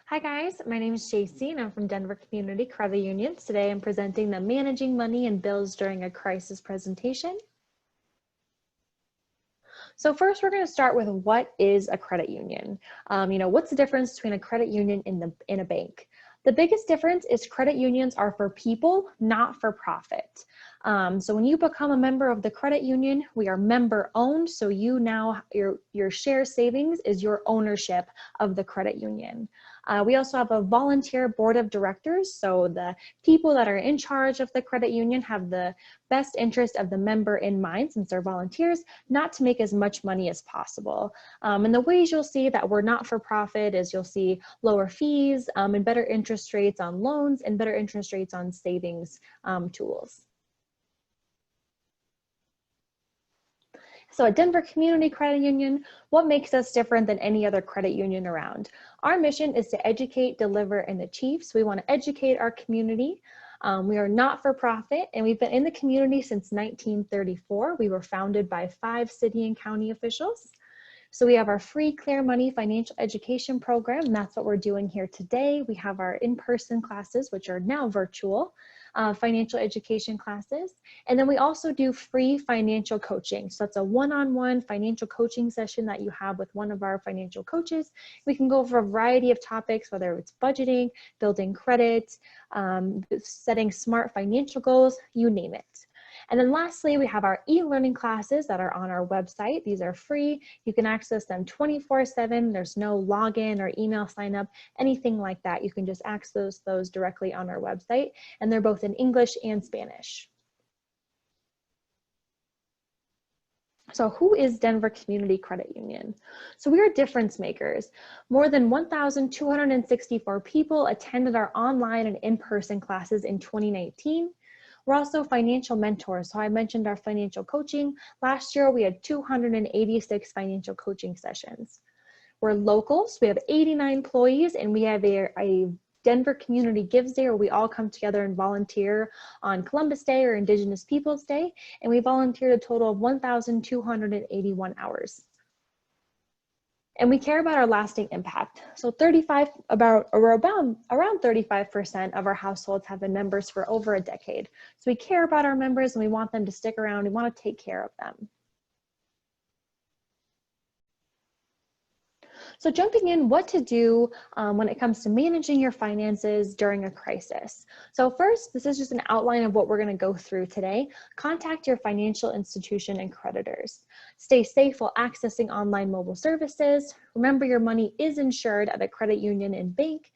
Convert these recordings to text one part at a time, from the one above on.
Hi guys, my name is JC and I'm from Denver Community Credit Union. Today I'm presenting the Managing Money and Bills During a Crisis presentation. So first we're going to start with what is a credit union? What's the difference between a credit union and a bank? The biggest difference is credit unions are for people, not for profit. So when you become a member of the credit union, we are member owned. So your share savings is your ownership of the credit union. We also have a volunteer board of directors. So the people that are in charge of the credit union have the best interest of the member in mind, since they're volunteers, not to make as much money as possible. And the ways you'll see that we're not for profit is you'll see lower fees and better interest rates on loans and better interest rates on savings tools. So at Denver Community Credit Union, what makes us different than any other credit union around? Our mission is to educate, deliver, and achieve. So we want to educate our community. We are not for profit, and we've been in the community since 1934. We were founded by 5 city and county officials. So we have our free Clear Money financial education program, and that's what we're doing here today. We have our in-person classes, which are now virtual, financial education classes. And then we also do free financial coaching. So that's a one-on-one financial coaching session that you have with one of our financial coaches. We can go over a variety of topics, whether it's budgeting, building credit, setting smart financial goals, you name it. And then lastly, we have our e-learning classes that are on our website. These are free. You can access them 24/7. There's no login or email sign up, anything like that. You can just access those directly on our website, and they're both in English and Spanish. So who is Denver Community Credit Union? So we are difference makers. More than 1,264 people attended our online and in-person classes in 2019. We're also financial mentors. So I mentioned our financial coaching. Last year, we had 286 financial coaching sessions. We're local, so we have 89 employees, and we have a Denver Community Gives Day where we all come together and volunteer on Columbus Day or Indigenous Peoples Day, and we volunteered a total of 1,281 hours. And we care about our lasting impact. So around 35% of our households have been members for over a decade. So we care about our members and we want them to stick around. We want to take care of them. So jumping in, what to do when it comes to managing your finances during a crisis. So first, this is just an outline of what we're going to go through today. Contact your financial institution and creditors. Stay safe while accessing online mobile services. Remember, your money is insured at a credit union and bank.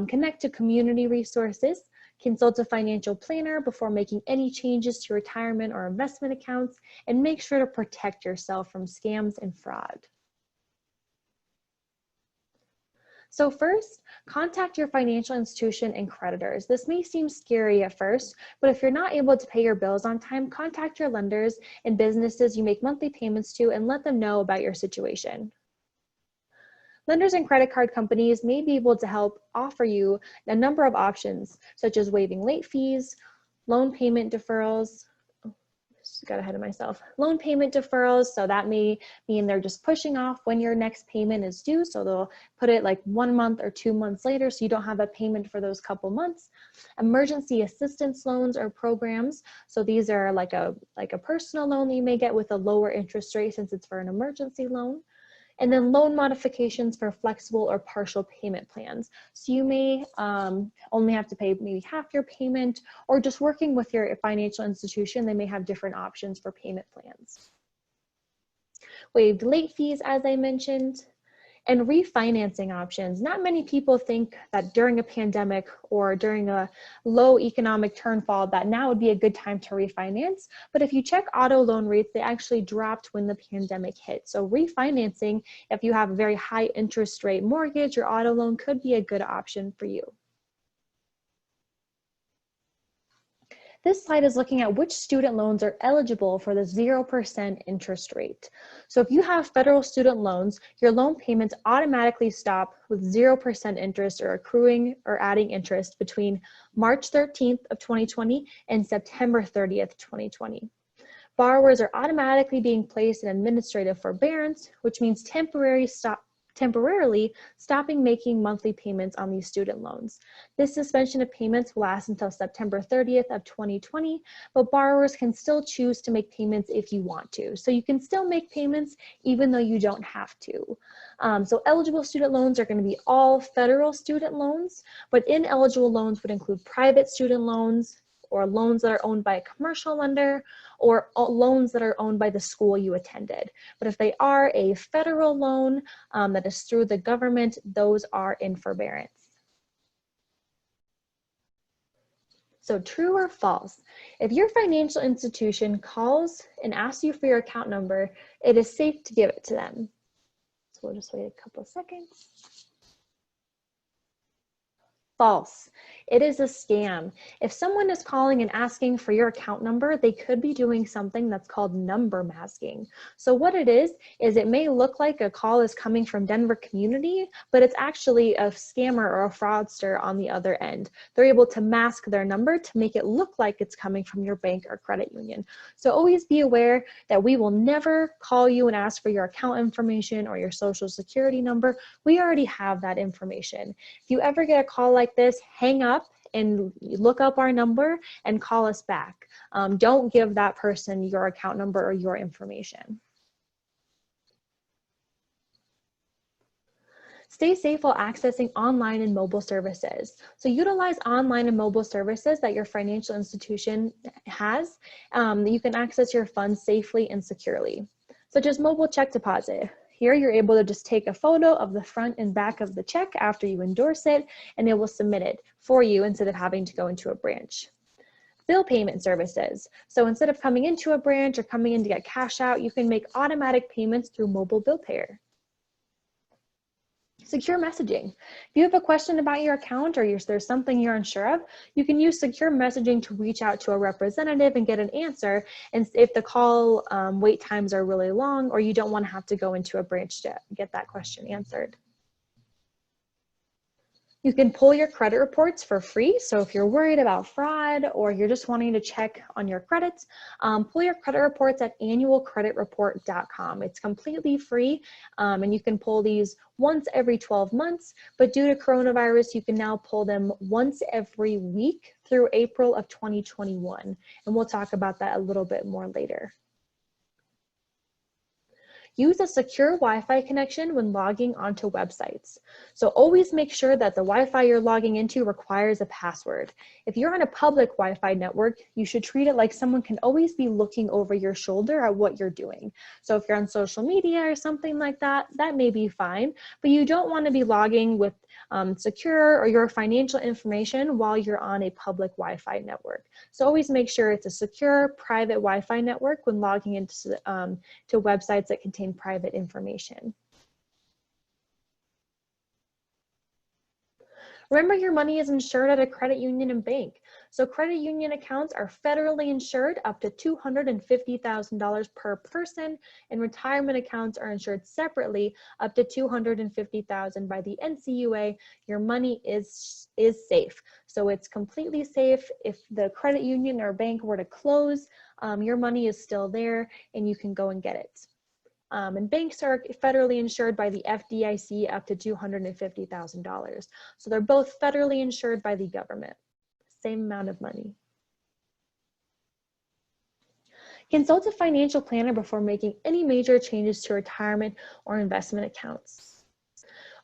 Connect to community resources. Consult a financial planner before making any changes to retirement or investment accounts, and make sure to protect yourself from scams and fraud. So first, contact your financial institution and creditors. This may seem scary at first, but if you're not able to pay your bills on time, contact your lenders and businesses you make monthly payments to and let them know about your situation. Lenders and credit card companies may be able to help offer you a number of options, such as waiving late fees, loan payment deferrals. Got ahead of myself. Loan payment deferrals, so that may mean they're just pushing off when your next payment is due, so they'll put it like 1 month or 2 months later, so you don't have a payment for those couple months. Emergency assistance loans or programs, so these are like a personal loan that you may get with a lower interest rate since it's for an emergency loan. And then loan modifications for flexible or partial payment plans. So you may only have to pay maybe half your payment, or just working with your financial institution, they may have different options for payment plans. Waived late fees, as I mentioned, and refinancing options. Not many people think that during a pandemic or during a low economic turnfall that now would be a good time to refinance. But if you check auto loan rates, they actually dropped when the pandemic hit. So refinancing, if you have a very high interest rate mortgage or auto loan, could be a good option for you. This slide is looking at which student loans are eligible for the 0% interest rate. So if you have federal student loans, your loan payments automatically stop with 0% interest or accruing or adding interest between March 13th of 2020 and September 30th, 2020. Borrowers are automatically being placed in administrative forbearance, which means temporary temporarily stopping making monthly payments on these student loans. This suspension of payments will last until September 30th of 2020, but borrowers can still choose to make payments if you want to. So you can still make payments even though you don't have to. So eligible student loans are going to be all federal student loans, but ineligible loans would include private student loans, or loans that are owned by a commercial lender, or loans that are owned by the school you attended. But if they are a federal loan that is through the government, those are in forbearance. So true or false, if your financial institution calls and asks you for your account number, it is safe to give it to them. So we'll just wait a couple of seconds. False. It is a scam. If someone is calling and asking for your account number, they could be doing something that's called number masking. So what it is it may look like a call is coming from Denver Community, but it's actually a scammer or a fraudster on the other end. They're able to mask their number to make it look like it's coming from your bank or credit union. So always be aware that we will never call you and ask for your account information or your social security number. We already have that information. If you ever get a call like this, hang up and look up our number and call us back. Don't give that person your account number or your information. Stay safe while accessing online and mobile services. So utilize online and mobile services that your financial institution has. You can access your funds safely and securely, such as mobile check deposit. Here you're able to just take a photo of the front and back of the check after you endorse it, and it will submit it for you instead of having to go into a branch. Bill payment services. So instead of coming into a branch or coming in to get cash out, you can make automatic payments through mobile bill payer. Secure messaging. If you have a question about your account or there's something you're unsure of, you can use secure messaging to reach out to a representative and get an answer. And if the call wait times are really long, or you don't want to have to go into a branch to get that question answered. You can pull your credit reports for free. So if you're worried about fraud or you're just wanting to check on your credits, pull your credit reports at annualcreditreport.com. It's completely free, and you can pull these once every 12 months, but due to coronavirus, you can now pull them once every week through April of 2021. And we'll talk about that a little bit more later. Use a secure Wi-Fi connection when logging onto websites. So always make sure that the Wi-Fi you're logging into requires a password. If you're on a public Wi-Fi network, you should treat it like someone can always be looking over your shoulder at what you're doing. So if you're on social media or something like that, that may be fine, but you don't want to be logging with secure or your financial information while you're on a public Wi-Fi network. So always make sure it's a secure private Wi-Fi network when logging into to websites that contain private information. Remember, your money is insured at a credit union and bank. So credit union accounts are federally insured up to $250,000 per person, and retirement accounts are insured separately up to $250,000 by the NCUA. Your money is safe. So it's completely safe. If the credit union or bank were to close, your money is still there and you can go and get it. And banks are federally insured by the FDIC up to $250,000. So they're both federally insured by the government, same amount of money. Consult a financial planner before making any major changes to retirement or investment accounts.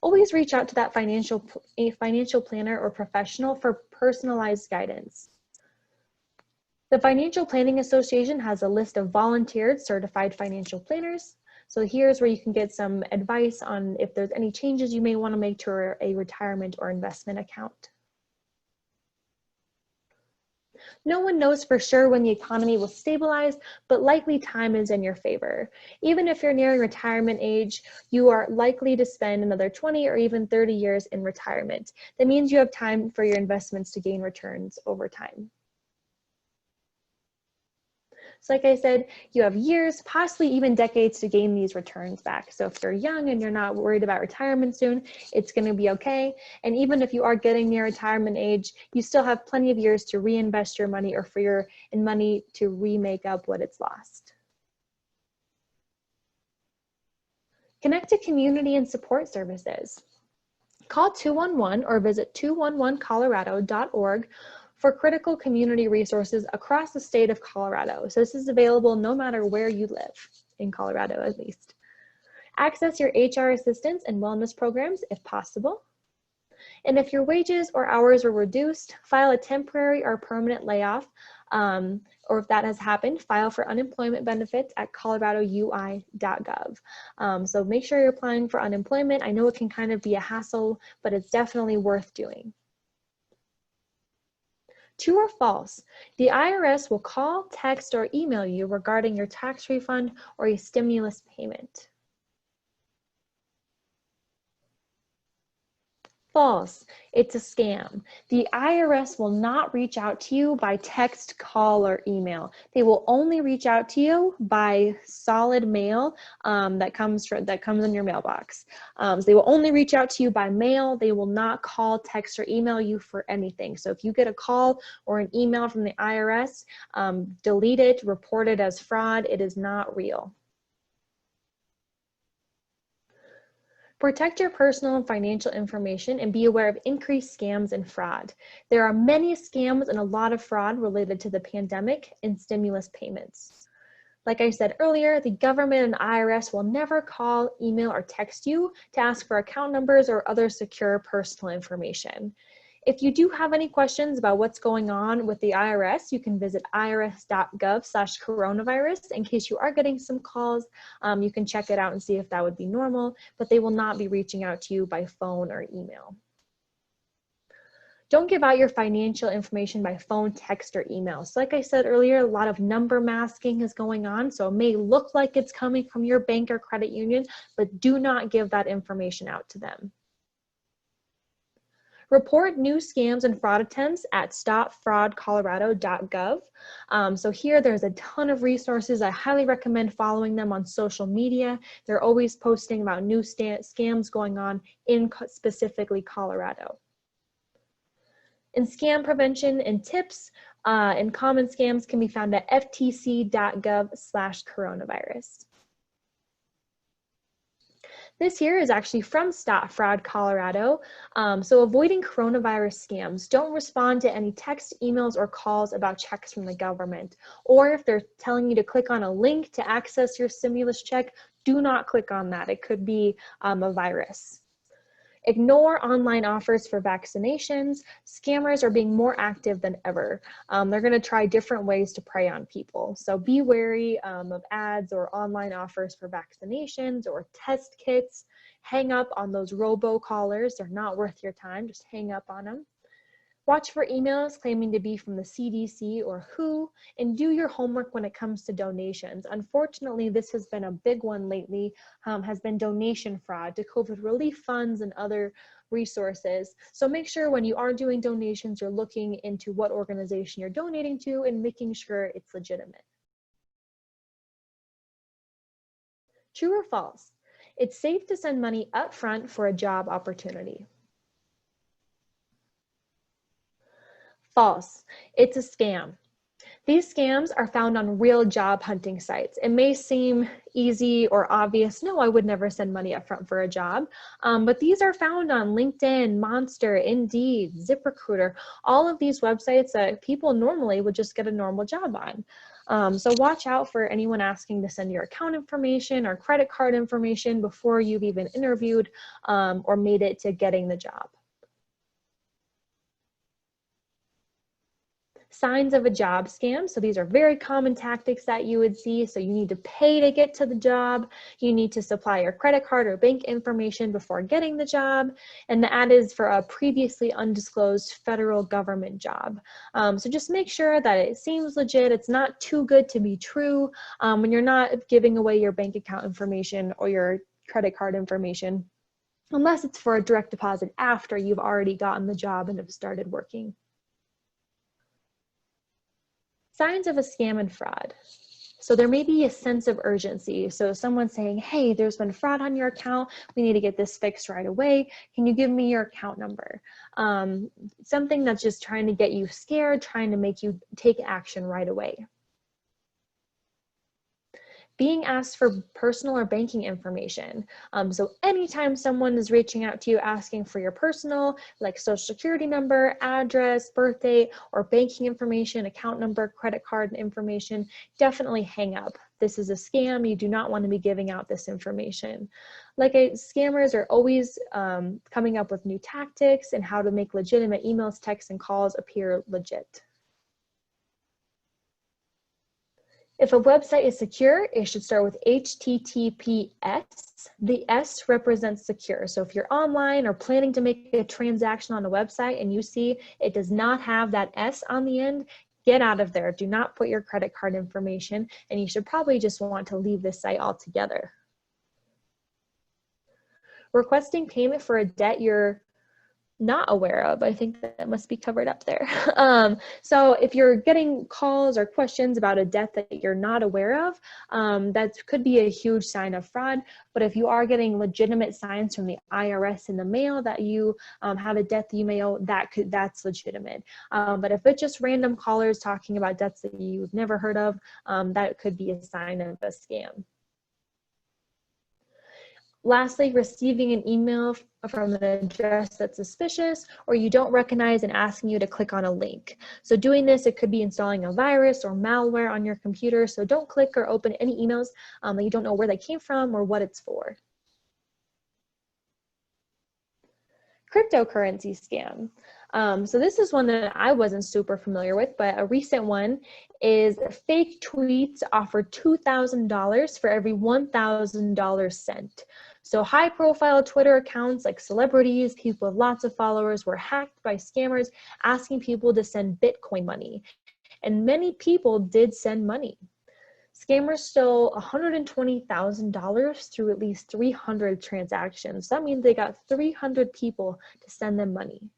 Always reach out to that financial planner or professional for personalized guidance. The Financial Planning Association has a list of volunteered certified financial planners. So here's where you can get some advice on if there's any changes you may want to make to a retirement or investment account. No one knows for sure when the economy will stabilize, but likely time is in your favor. Even if you're nearing retirement age, you are likely to spend another 20 or even 30 years in retirement. That means you have time for your investments to gain returns over time. So like I said, you have years, possibly even decades to gain these returns back. So if you're young and you're not worried about retirement soon, it's going to be okay. And even if you are getting near retirement age, you still have plenty of years to reinvest your money or for your money to remake up what it's lost. Connect to community and support services. Call 211 or visit 211colorado.org for critical community resources across the state of Colorado. So this is available no matter where you live, in Colorado at least. Access your HR assistance and wellness programs if possible. And if your wages or hours were reduced, file a temporary or permanent layoff, or if that has happened, file for unemployment benefits at coloradoui.gov. So make sure you're applying for unemployment. I know it can kind of be a hassle, but it's definitely worth doing. True or false? The IRS will call, text, or email you regarding your tax refund or a stimulus payment. False. It's a scam. The IRS will not reach out to you by text, call, or email. They will only reach out to you by solid mail that comes in your mailbox. So they will only reach out to you by mail. They will not call, text, or email you for anything. So if you get a call or an email from the IRS, delete it, report it as fraud. It is not real. Protect your personal and financial information and be aware of increased scams and fraud. There are many scams and a lot of fraud related to the pandemic and stimulus payments. Like I said earlier, the government and IRS will never call, email, or text you to ask for account numbers or other secure personal information. If you do have any questions about what's going on with the IRS, you can visit irs.gov/coronavirus. In case you are getting some calls, you can check it out and see if that would be normal, but they will not be reaching out to you by phone or email. Don't give out your financial information by phone, text, or email. So like I said earlier, a lot of number masking is going on, so it may look like it's coming from your bank or credit union, but do not give that information out to them. Report new scams and fraud attempts at stopfraudcolorado.gov. So here there's a ton of resources. I highly recommend following them on social media. They're always posting about new scams going on in specifically Colorado. And scam prevention and tips and common scams can be found at ftc.gov/coronavirus. This here is actually from Stop Fraud Colorado. So avoiding coronavirus scams, don't respond to any text, emails, or calls about checks from the government. Or if they're telling you to click on a link to access your stimulus check, do not click on that. It could be a virus. Ignore online offers for vaccinations. Scammers are being more active than ever. They're going to try different ways to prey on people. So be wary of ads or online offers for vaccinations or test kits. Hang up on those robocallers. They're not worth your time. Just hang up on them. Watch for emails claiming to be from the CDC or WHO, and do your homework when it comes to donations. Unfortunately, this has been a big one lately, has been donation fraud to COVID relief funds and other resources. So make sure when you are doing donations, you're looking into what organization you're donating to and making sure it's legitimate. True or false? It's safe to send money up front for a job opportunity. False. It's a scam. These scams are found on real job hunting sites. It may seem easy or obvious, no, I would never send money up front for a job, but these are found on LinkedIn, Monster, Indeed, ZipRecruiter, all of these websites that people normally would just get a normal job on. So watch out for anyone asking to send your account information or credit card information before you've even interviewed or made it to getting the job. Signs of a job scam. So these are very common tactics that you would see. So you need to pay to get to the job. You need to supply your credit card or bank information before getting the job. And the ad is for a previously undisclosed federal government job. So just make sure that it seems legit. It's not too good to be true when you're not giving away your bank account information or your credit card information, unless it's for a direct deposit after you've already gotten the job and have started working. Signs of a scam and fraud. So there may be a sense of urgency. So someone's saying, hey, there's been fraud on your account. We need to get this fixed right away. Can you give me your account number? Something that's just trying to get you scared, trying to make you take action right away. Being asked for personal or banking information. So anytime someone is reaching out to you asking for your personal, like social security number, address, birth date, or banking information, account number, credit card information, definitely hang up. This is a scam. You do not want to be giving out this information. Scammers are always coming up with new tactics and how to make legitimate emails, texts, and calls appear legit. If a website is secure, it should start with HTTPS. The S represents secure. So if you're online or planning to make a transaction on a website and you see it does not have that S on the end, get out of there. Do not put your credit card information, and you should probably just want to leave this site altogether. Requesting payment for a debt you're not aware of. I think that must be covered up there. So if you're getting calls or questions about a debt that you're not aware of, that could be a huge sign of fraud. But if you are getting legitimate signs from the IRS in the mail that you have a debt that you may owe, that's legitimate. But if it's just random callers talking about debts that you've never heard of, that could be a sign of a scam. Lastly, receiving an email from an address that's suspicious or you don't recognize and asking you to click on a link. So doing this, it could be installing a virus or malware on your computer. So don't click or open any emails that you don't know where they came from or what it's for. Cryptocurrency scam. So this is one that I wasn't super familiar with, but a recent one is fake tweets offer $2,000 for every $1,000 sent. So high profile Twitter accounts like celebrities, people with lots of followers were hacked by scammers asking people to send Bitcoin money. And many people did send money. Scammers stole $120,000 through at least 300 transactions. That means they got 300 people to send them money.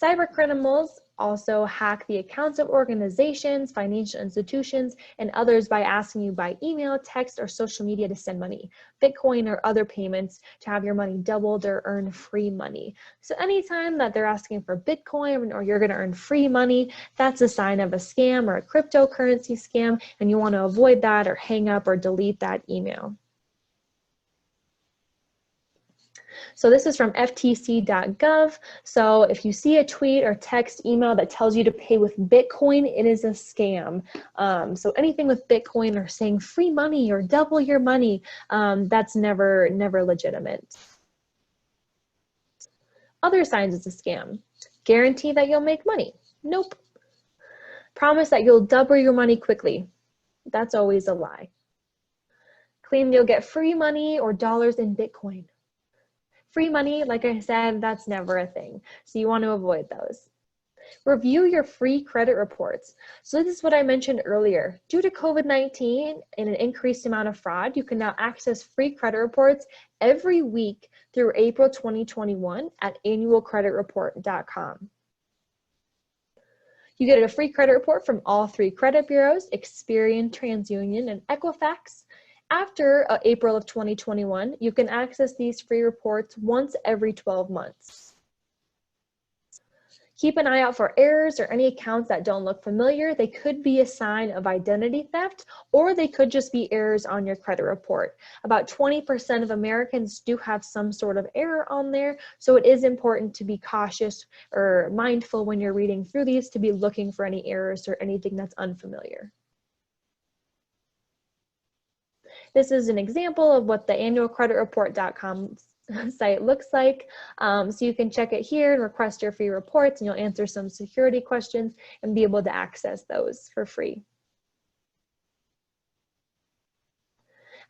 Cybercriminals also hack the accounts of organizations, financial institutions, and others by asking you by email, text, or social media to send money, Bitcoin or other payments to have your money doubled or earn free money. So anytime that they're asking for Bitcoin or you're going to earn free money, that's a sign of a scam or a cryptocurrency scam, and you want to avoid that or hang up or delete that email. So this is from FTC.gov. So if you see a tweet or text email that tells you to pay with Bitcoin, it is a scam. So anything with Bitcoin or saying free money or double your money, that's never legitimate. Other signs it's a scam. Guarantee that you'll make money. Nope. Promise that you'll double your money quickly. That's always a lie. Claim you'll get free money or dollars in Bitcoin. Free money, like I said, that's never a thing. So you want to avoid those. Review your free credit reports. So this is what I mentioned earlier. Due to COVID-19 and an increased amount of fraud, you can now access free credit reports every week through April 2021 at annualcreditreport.com. You get a free credit report from all 3 credit bureaus, Experian, TransUnion, and Equifax. After April of 2021, you can access these free reports once every 12 months. Keep an eye out for errors or any accounts that don't look familiar. They could be a sign of identity theft, or they could just be errors on your credit report. About 20% of Americans do have some sort of error on there, so it is important to be cautious or mindful when you're reading through these to be looking for any errors or anything that's unfamiliar. This is an example of what the annualcreditreport.com site looks like. So you can check it here and request your free reports, and you'll answer some security questions and be able to access those for free.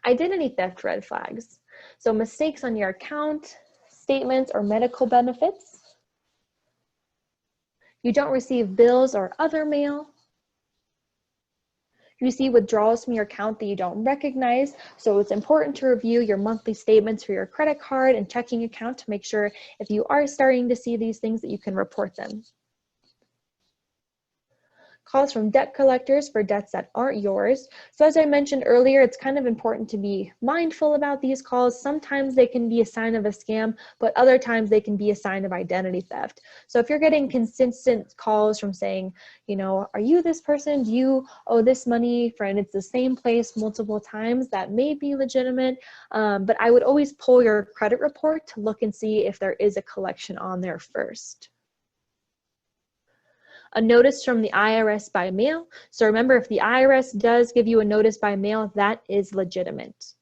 Identity theft red flags. So mistakes on your account, statements, or medical benefits. You don't receive bills or other mail. You see withdrawals from your account that you don't recognize, so it's important to review your monthly statements for your credit card and checking account to make sure if you are starting to see these things that you can report them. calls from debt collectors for debts that aren't yours. So as I mentioned earlier, it's kind of important to be mindful about these calls. Sometimes they can be a sign of a scam, but other times they can be a sign of identity theft. So if you're getting consistent calls from saying, you know, are you this person? Do you owe this money? And it's the same place multiple times, that may be legitimate. But I would always pull your credit report to look and see if there is a collection on there first. A notice from the IRS by mail. So remember, if the IRS does give you a notice by mail, that is legitimate.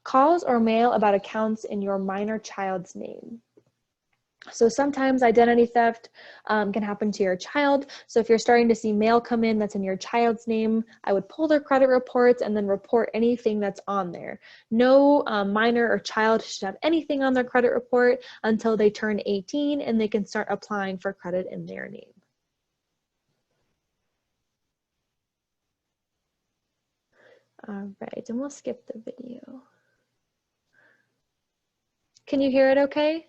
Calls or mail about accounts in your minor child's name. So sometimes identity theft can happen to your child. So if you're starting to see mail come in that's in your child's name, I would pull their credit reports and then report anything that's on there. No minor or child should have anything on their credit report until they turn 18 and they can start applying for credit in their name. All right, and we'll skip the video. Can you hear it okay?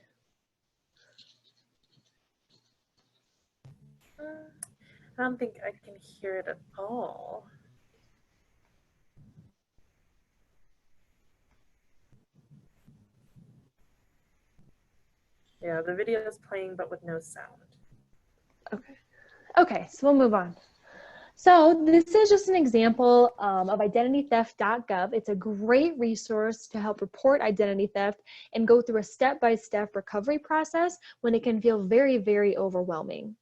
I don't think I can hear it at all. Yeah, the video is playing, but with no sound. Okay, so we'll move on. So this is just an example of IdentityTheft.gov. It's a great resource to help report identity theft and go through a step-by-step recovery process when it can feel very, very overwhelming.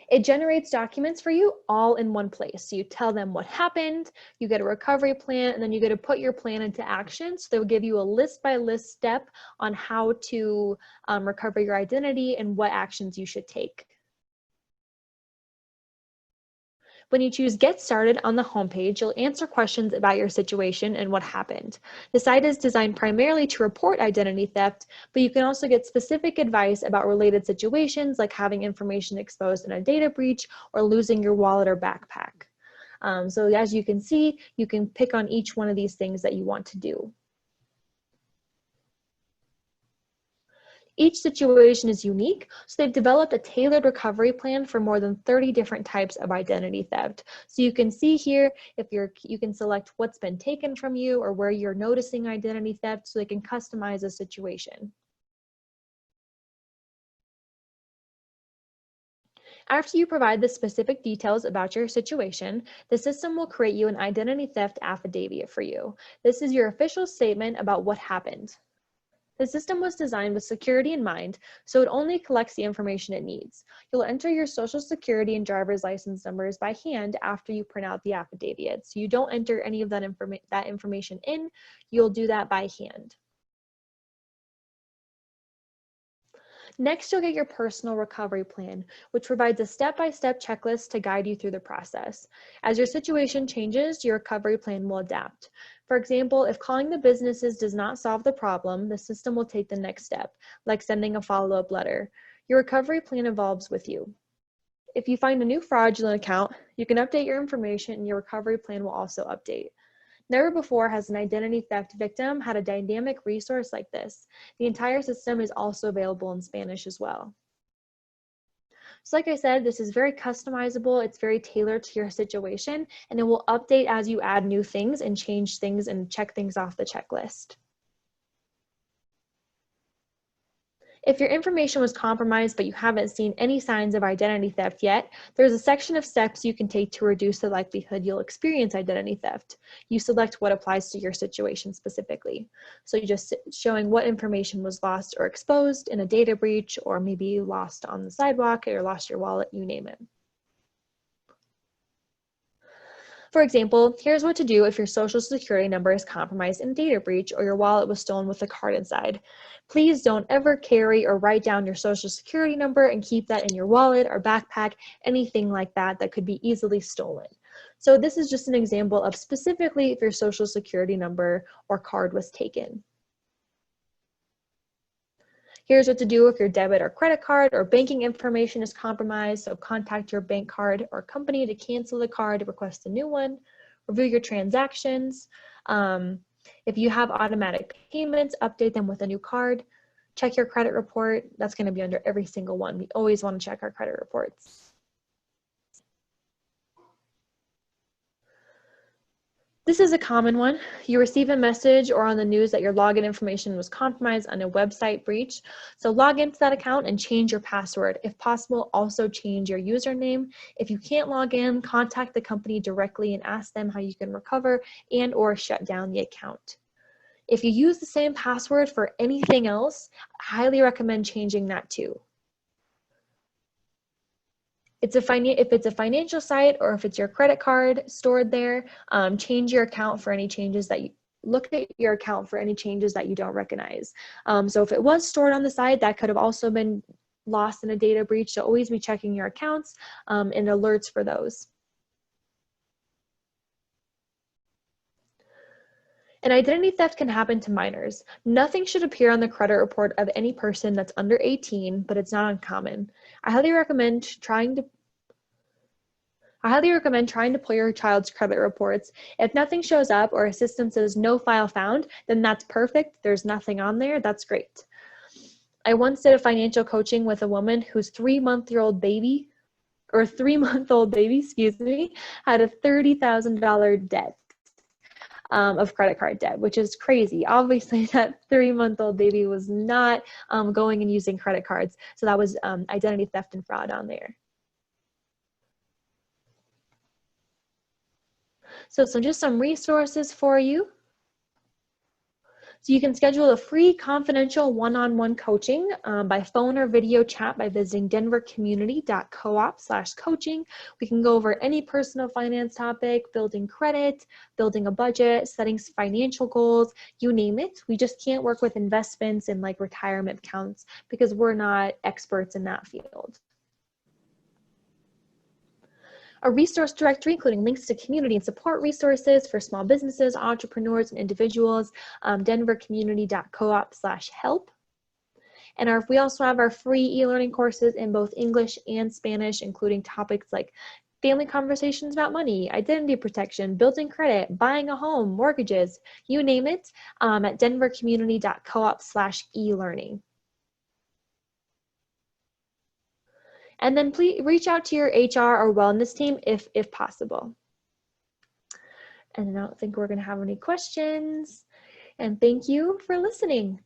It generates documents for you all in one place. So you tell them what happened, you get a recovery plan, and then you get to put your plan into action. So they'll give you a list-by-list step on how to recover your identity and what actions you should take. When you choose Get Started on the homepage, you'll answer questions about your situation and what happened. The site is designed primarily to report identity theft, but you can also get specific advice about related situations like having information exposed in a data breach or losing your wallet or backpack. So as you can see, you can pick on each one of these things that you want to do. Each situation is unique, so they've developed a tailored recovery plan for more than 30 different types of identity theft. So you can see here, if you can select what's been taken from you or where you're noticing identity theft, so they can customize a situation. After you provide the specific details about your situation, the system will create you an identity theft affidavit for you. This is your official statement about what happened. The system was designed with security in mind, so it only collects the information it needs. You'll enter your social security and driver's license numbers by hand after you print out the affidavit. So you don't enter any of that information in, you'll do that by hand. Next, you'll get your personal recovery plan, which provides a step-by-step checklist to guide you through the process. As your situation changes, your recovery plan will adapt. For example, if calling the businesses does not solve the problem, the system will take the next step, like sending a follow-up letter. Your recovery plan evolves with you. If you find a new fraudulent account, you can update your information and your recovery plan will also update. Never before has an identity theft victim had a dynamic resource like this. The entire system is also available in Spanish as well. So like I said, this is very customizable, it's very tailored to your situation, and it will update as you add new things and change things and check things off the checklist. If your information was compromised but you haven't seen any signs of identity theft yet, there's a section of steps you can take to reduce the likelihood you'll experience identity theft. You select what applies to your situation specifically. So you're just showing what information was lost or exposed in a data breach, or maybe lost on the sidewalk or lost your wallet, you name it. For example, here's what to do if your social security number is compromised in a data breach or your wallet was stolen with a card inside. Please don't ever carry or write down your social security number and keep that in your wallet or backpack, anything like that that could be easily stolen. So this is just an example of specifically if your social security number or card was taken. Here's what to do if your debit or credit card or banking information is compromised. So contact your bank card or company to cancel the card, request a new one, review your transactions. If you have automatic payments, update them with a new card. Check your credit report. That's going to be under every single one. We always want to check our credit reports. This is a common one. You receive a message or on the news that your login information was compromised on a website breach. So log into that account and change your password. If possible, also change your username. If you can't log in, contact the company directly and ask them how you can recover and or shut down the account. If you use the same password for anything else, I highly recommend changing that too. If it's a financial site or if it's your credit card stored there, change your account for any changes that you look at your account for any changes that you don't recognize. So if it was stored on the site, that could have also been lost in a data breach. So always be checking your accounts and alerts for those. And identity theft can happen to minors. Nothing should appear on the credit report of any person that's under 18, but it's not uncommon. I highly recommend trying to pull your child's credit reports. If nothing shows up or a system says no file found, then that's perfect. There's nothing on there. That's great. I once did a financial coaching with a woman whose 3-month-old baby, had a $30,000 debt. Of credit card debt, which is crazy. Obviously, that 3-month-old baby was not going and using credit cards. So that was identity theft and fraud on there. So just some resources for you. So you can schedule a free confidential one-on-one coaching by phone or video chat by visiting denvercommunity.coop/coaching. We can go over any personal finance topic, building credit, building a budget, setting financial goals, you name it. We just can't work with investments and like retirement accounts because we're not experts in that field. A resource directory, including links to community and support resources for small businesses, entrepreneurs, and individuals, denvercommunity.coop/help. And we also have our free e-learning courses in both English and Spanish, including topics like family conversations about money, identity protection, building credit, buying a home, mortgages, you name it, at denvercommunity.coop/e-learning. And then please reach out to your HR or wellness team if possible. And I don't think we're going to have any questions. And thank you for listening.